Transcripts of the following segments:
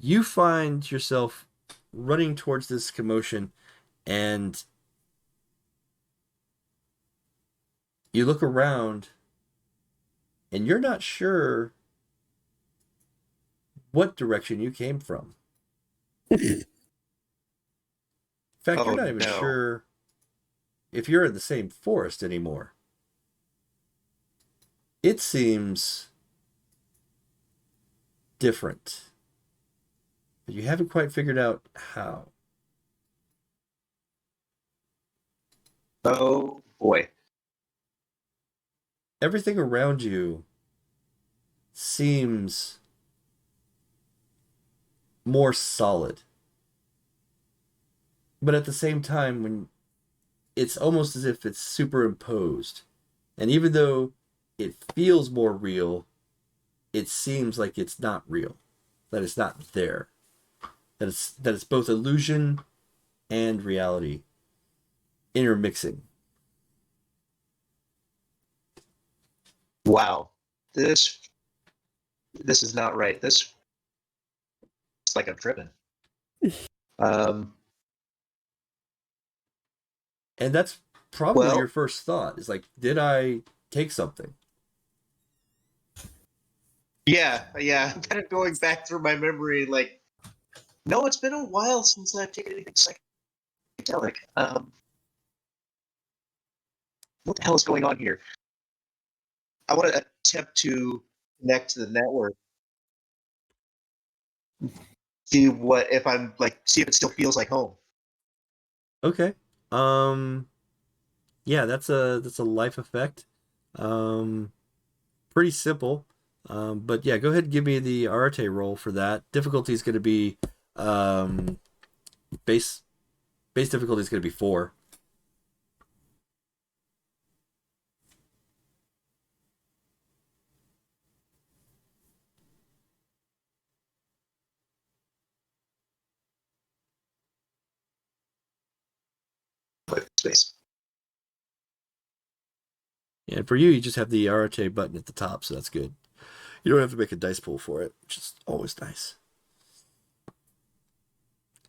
You find yourself running towards this commotion, and you look around, and you're not sure what direction you came from. In fact, you're Oh not even no. sure if you're in the same forest anymore. It seems different, but you haven't quite figured out how. Oh boy. Everything around you seems more solid, but at the same time, when it's almost as if it's superimposed. And even though it feels more real, it seems like it's not real, that it's not there, that it's both illusion and reality intermixing. Wow. This this is not right. This it's like I'm tripping. Um And that's probably your well, first thought is like, did I take something? yeah. I'm kind of going back through my memory like no, it's been a while since I've taken anything psychedelic. What the hell is going on here? I want to attempt to connect to the network, see what if I'm like see if it still feels like home. Okay. Um yeah, that's a life effect. Um Pretty simple. But yeah, go ahead and give me the Arte roll for that. Difficulty is going to be um, base base difficulty is going to be 4. But space. And for you, you just have the Arte button at the top, so that's good. You don't have to make a dice pool for it, which is always nice.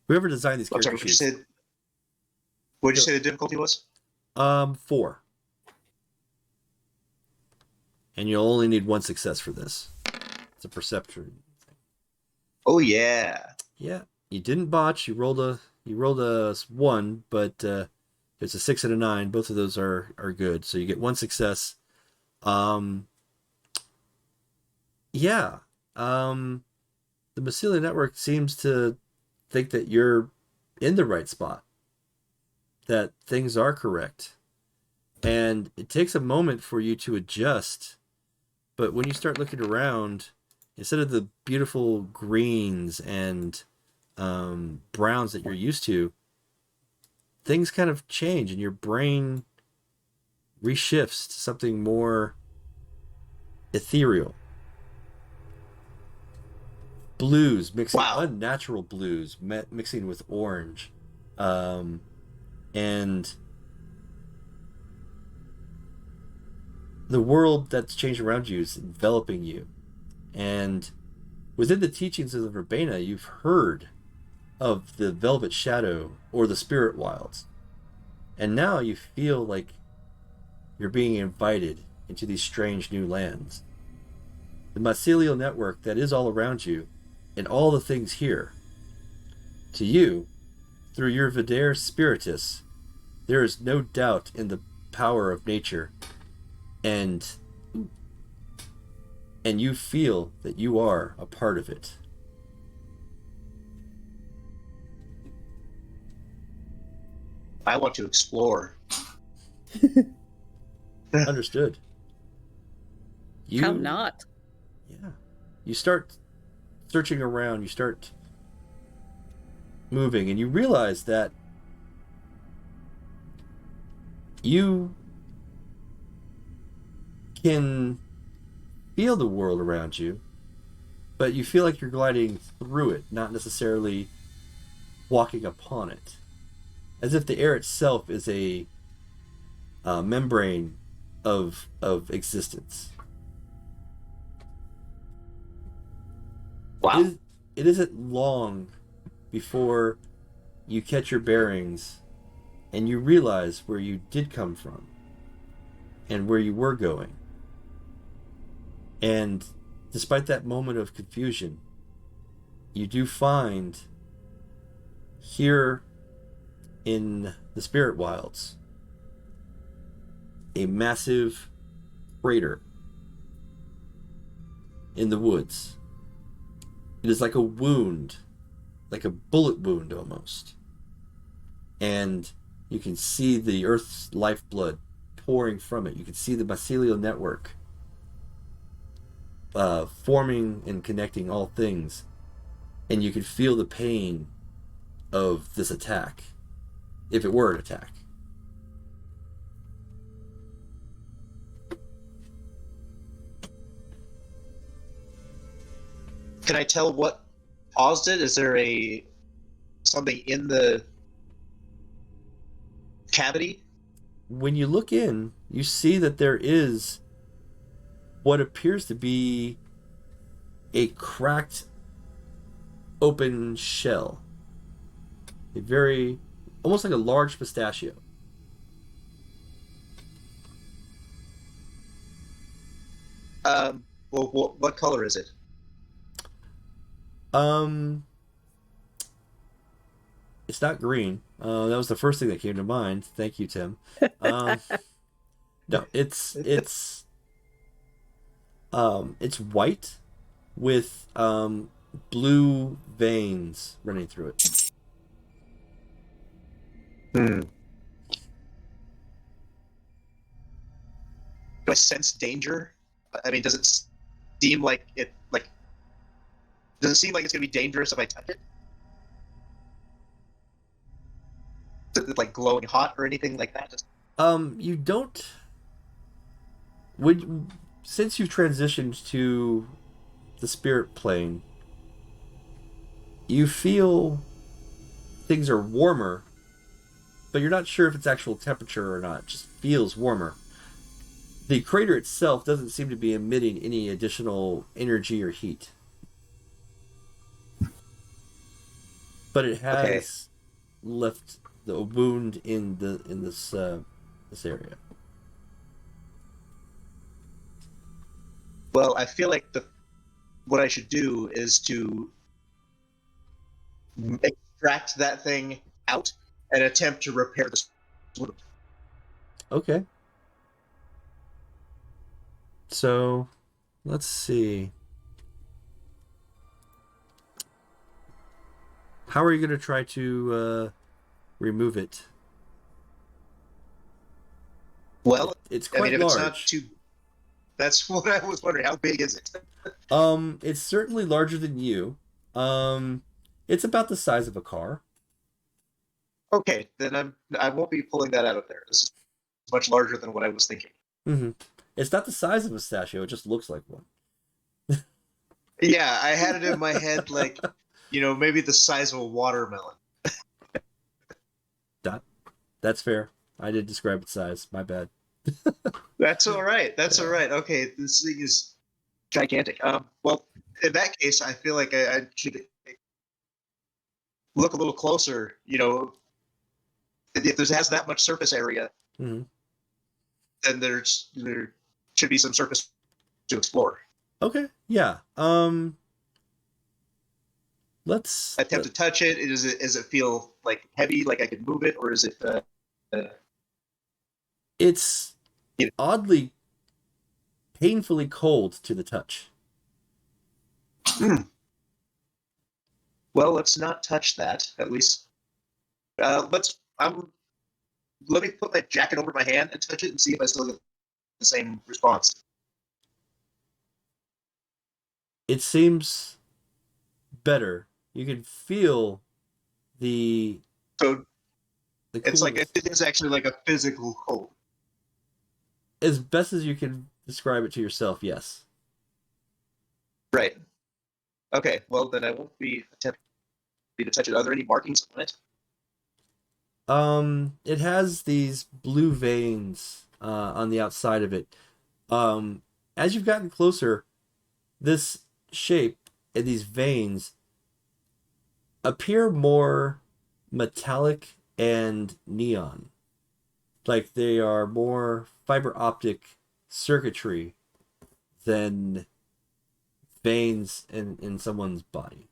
Whoever designed these I'm sorry. character sheets, What did you say the difficulty was? 4, and you'll only need one success for this. It's a perception. Oh yeah. Yeah, you didn't botch. You rolled a 1, but it's a 6 and a 9. Both of those are good, so you get one success. Um, yeah. Um, the Massilia network seems to think that you're in the right spot, that things are correct. And it takes a moment for you to adjust. But when you start looking around, instead of the beautiful greens and browns that you're used to, things kind of change and your brain reshifts to something more ethereal. Blues mixing, Wow. unnatural blues mixing with orange. Um, and the world that's changed around you is enveloping you. And within the teachings of the Verbena, you've heard of the Velvet Shadow or the Spirit Wilds. And now you feel like you're being invited into these strange new lands. The mycelial network that is all around you and all the things here. To you, through your Vidaire Spiritus, there is no doubt in the power of nature, and you feel that you are a part of it. I want to explore. Understood. How You, not? yeah. You start searching around, you start moving, and you realize that you can feel the world around you, but you feel like you're gliding through it, not necessarily walking upon it. As if the air itself is a membrane of existence. Wow. Is it isn't long before you catch your bearings and you realize where you did come from and where you were going. And despite that moment of confusion, you do find here in the spirit wilds a massive crater in the woods. It is like a wound, like a bullet wound almost. And you can see the Earth's lifeblood pouring from it. You can see the mycelial network forming and connecting all things. And you can feel the pain of this attack, if it were an attack. Can I tell what caused it? Is there something in the cavity? When you look in, you see that there is what appears to be a cracked open shell. A very, almost like a large pistachio. Well, what color is it? Um, it's not green. That was the first thing that came to mind. Thank you, Tim. Um, no, it's white with blue veins running through it. Hmm. Do I sense danger? I mean, does it seem like does it seem like it's gonna be dangerous if I touch it? Is it like glowing hot or anything like that? You don't. Would Since you've transitioned to the spirit plane, you feel things are warmer, but you're not sure if it's actual temperature or not. It just feels warmer. The crater itself doesn't seem to be emitting any additional energy or heat, but it Okay. has left the wound in this area. Well, I feel like what I should do is to extract that thing out and attempt to repair this wound. Okay, so let's see. How are you going to try to remove it? Well, It's I mean, quite if it's not large. too, that's what I was wondering. How big is it? It's certainly larger than you. Um, it's about the size of a car. Okay, then I won't be pulling that out of there. This is much larger than what I was thinking. Hmm. It's not the size of a pistachio. It just looks like one. Yeah, I had it in my head like, maybe the size of a watermelon. That, that's fair. I did describe its size. My bad. That's all right. That's all Yeah. right. Okay, this thing is gigantic. Well, in that case, I feel like I should look a little closer. If this has that much surface area, Hmm. then there should be some surface to explore. Okay. Yeah. Let's. Attempt to touch it. Does it feel like heavy, like I could move it, or is it? Uh, It's you know, oddly, painfully cold to the touch. well, let's not touch that. At least, let's. Let me put my jacket over my hand and touch it and see if I still get the same response. It seems better. You can feel the So the it's like coolness it is actually like a physical cold. as best as you can describe it to yourself. Yes. Right. Okay. Well, then I won't be attempting to touch it. Are there any markings on it? It has these blue veins on the outside of it. As you've gotten closer, this shape and these veins appear more metallic and neon. Like they are more fiber optic circuitry than veins in someone's body.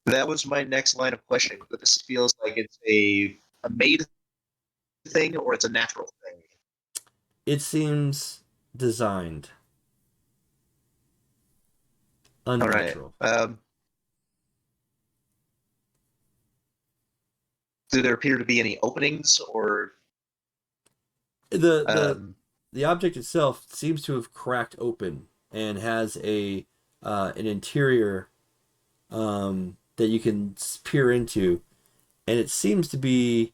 That was my next line of questioning. But this feels like it's a made thing or it's a natural thing. It seems designed, All right. unnatural. Do there appear to be any openings or The the um, the object itself seems to have cracked open and has a an interior that you can peer into, and it seems to be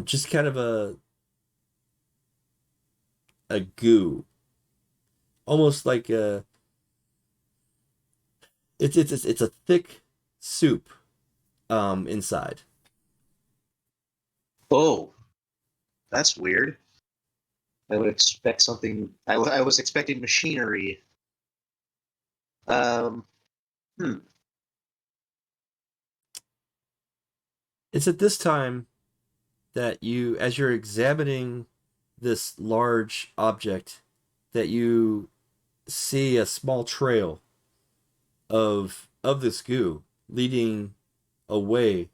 just kind of a goo, almost like a it's a thick soup inside. oh, that's weird. I would expect something. I was expecting machinery. Um, hmm. It's at this time that you, as you're examining this large object, that you see a small trail of this goo leading away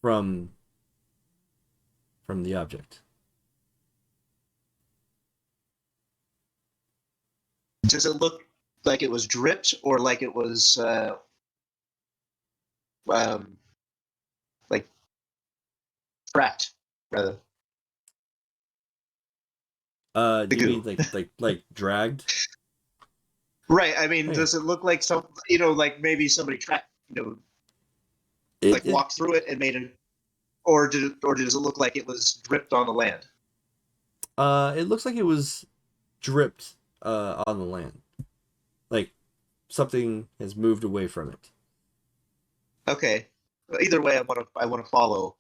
from from the object. Does it look like it was dripped or like it was um, like trapped, rather? The You mean goo. like dragged? Right. I mean, Hey, does it look like like maybe somebody trapped, it like it walked through it and made it, or does it look like it was dripped on the land? it looks like it was dripped on the land. Like something has moved away from it. Okay. Either way, I want to follow.